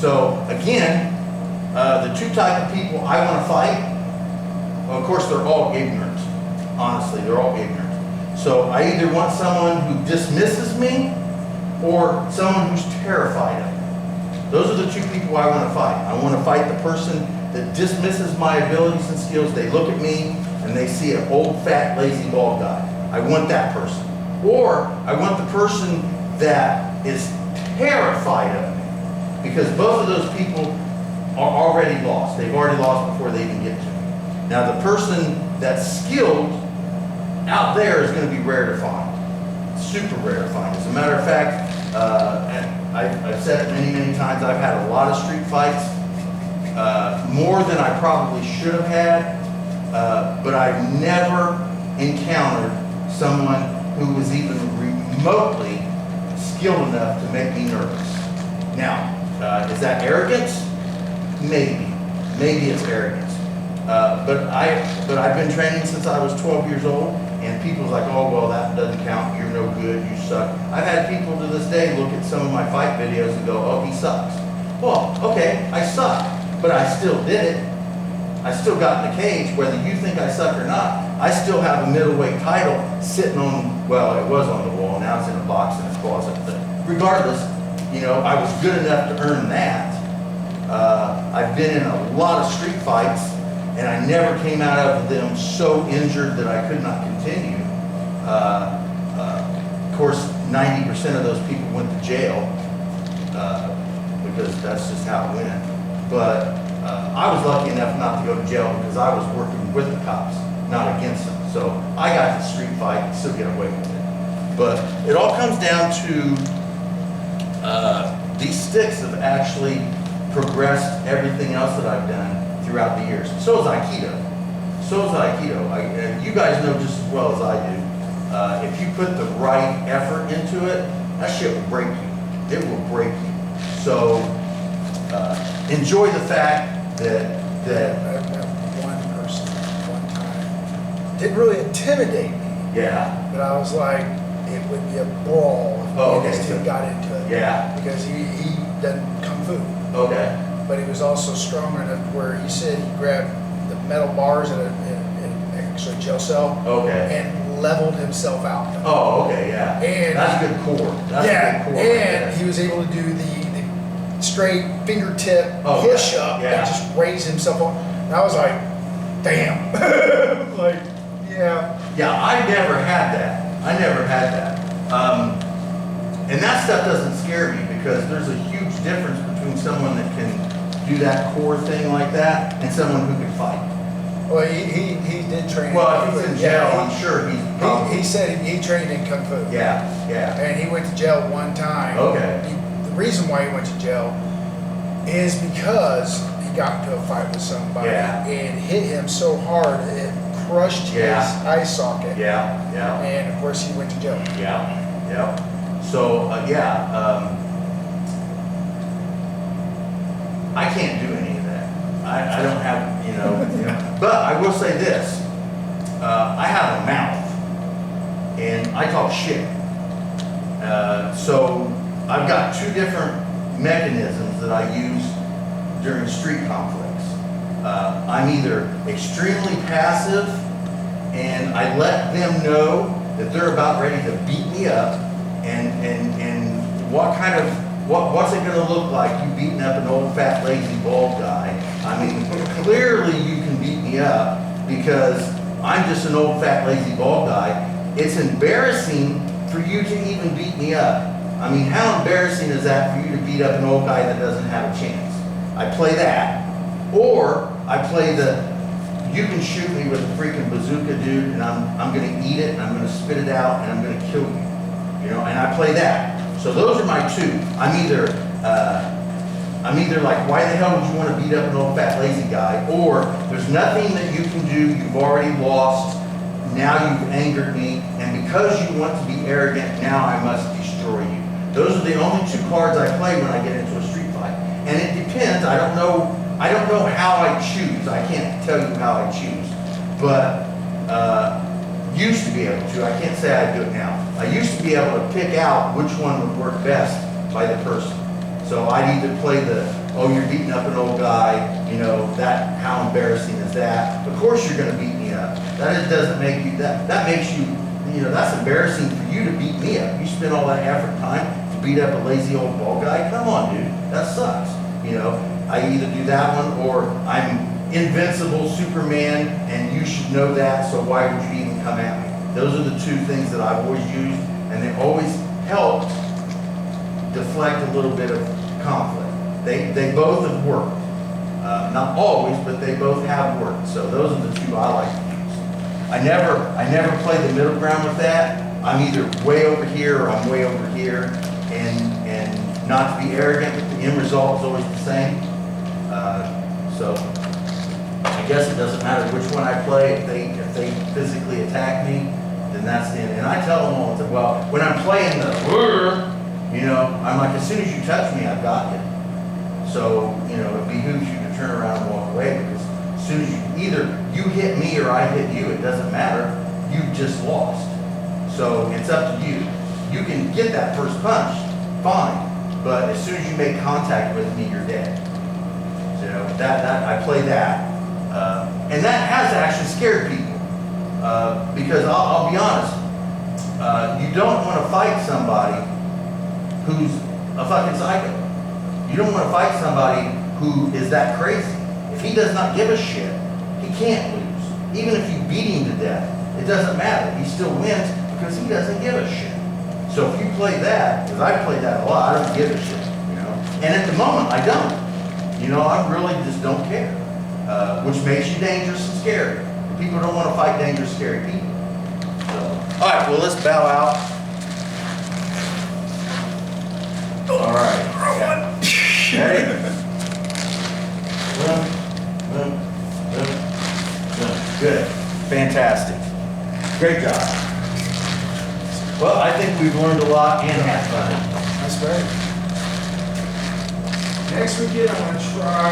So again, the two type of people I want to fight, well, of course, they're all ignorant. Honestly, they're all ignorant. So I either want someone who dismisses me or someone who's terrified of me. Those are the two people I want to fight. I want to fight the person that dismisses my abilities and skills. They look at me and they see an old, fat, lazy, bald guy. I want that person. Or I want the person that is terrified of me, because both of those people are already lost. They've already lost before they even get to me. Now the person that's skilled out there is going to be rare to find. Super rare to find. As a matter of fact, and I've said it many times, I've had a lot of street fights, more than I probably should have had, but I've never encountered someone who was even remotely skilled enough to make me nervous. Now, is that arrogance? Maybe. Maybe it's arrogance. But I've been training since I was 12 years old, and people's like, oh, well, that doesn't count, you're no good, you suck. I've had people to this day look at some of my fight videos and go, oh, he sucks. Well, okay, I suck, but I still did it. I still got in the cage, whether you think I suck or not. I still have a middleweight title sitting on, well, it was on the wall, now it's in a box in a closet. But regardless, you know, I was good enough to earn that. I've been in a lot of street fights, and I never came out of them so injured that I could not continue. Of course, 90% of those people went to jail, because that's just how it went. But I was lucky enough not to go to jail because I was working with the cops, not against them. So I got the street fight and still get away with it. But it all comes down to these sticks have actually progressed everything else that I've done throughout the years. So is Aikido. So is Aikido. You guys know just as well as I do. If you put the right effort into it, that shit will break you. It will break you. So enjoy the fact that I've met one person one time. Didn't really intimidate me. Yeah. But I was like, it would be a brawl if this dude got into it. Yeah. Because he doesn't kung fu. Okay. But he was also strong enough where he said he grabbed the metal bars in a jail cell. Okay. And leveled himself out. Oh, okay, yeah. And that's a good core. That's a good core. And he was able to do the straight fingertip push up and just raise himself up. And I was like, damn. Like, yeah. Yeah, I never had that. I never had that. And that stuff doesn't scare me because there's a huge difference between someone that can do that core thing like that and someone who can fight. Well, he did train. Well, if he's in jail, I'm sure he's probably... He said he trained in Kung Fu. Yeah, yeah. And he went to jail one time. Okay. The reason why he went to jail is because he got into a fight with somebody and hit him so hard it crushed his eye socket. Yeah, yeah. And of course he went to jail. Yeah, yeah. So, I can't do any of that. I don't have, you know. But I will say this. I have a mouth, and I talk shit. So I've got two different mechanisms that I use during street conflicts. I'm either extremely passive, and I let them know that they're about ready to beat me up, and what's it going to look like, you beating up an old fat lazy bald guy? I mean, clearly you can beat me up because I'm just an old fat lazy bald guy. It's embarrassing for you to even beat me up. I mean, how embarrassing is that for you to beat up an old guy that doesn't have a chance? I play that, or I play the you can shoot me with a freaking bazooka, dude, and I'm going to eat it, and I'm going to spit it out, and I'm going to kill you. You know, and I play that. So those are my two. I'm either like, why the hell would you want to beat up an old fat lazy guy? Or there's nothing that you can do. You've already lost. Now you've angered me, and because you want to be arrogant, now I must destroy you. Those are the only two cards I play when I get into a street fight. And it depends. I don't know how I choose. I can't tell you how I choose. But used to be able to. I can't say I do it now. I used to be able to pick out which one would work best by the person. So I'd either play the oh, you're beating up an old guy, you know, that, how embarrassing is that? Of course you're gonna beat me up. That doesn't make you, that makes you, you know, that's embarrassing for you to beat me up. You spend all that effort and time to beat up a lazy old bald guy? Come on, dude, that sucks. You know, I either do that one or I'm invincible Superman and you should know that, so why would you even come at me? Those are the two things that I've always used, and they always help deflect a little bit of conflict. They both have worked. Not always, but they both have worked. So those are the two I like to use. I never play the middle ground with that. I'm either way over here or I'm way over here, and not to be arrogant, but the end result is always the same. So I guess it doesn't matter which one I play. If they physically attack me, then that's the end. And I tell them all the time, well, when I'm playing the, you know, I'm like, as soon as you touch me, I've got you. So, you know, it behooves you to turn around and walk away, because as soon as either you hit me or I hit you, it doesn't matter. You've just lost. So it's up to you. You can get that first punch, fine, but as soon as you make contact with me, you're dead. So that I play that, and that has actually scared people, because I'll be honest, you don't want to fight somebody who's a fucking psycho. You don't want to fight somebody who is that crazy. If he does not give a shit, he can't lose. Even if you beat him to death, it doesn't matter. He still wins because he doesn't give a shit. So if you play that, because I play that a lot, I don't give a shit, you know. And at the moment, I don't. You know, I really just don't care, which makes you dangerous and scary. People don't want to fight dangerous, scary people. So, all right, well, let's bow out. All right. Yeah. Ready? Boom, boom, boom, boom. Good. Fantastic. Great job. Well, I think we've learned a lot and had fun. That's right. Next weekend, I'm going to try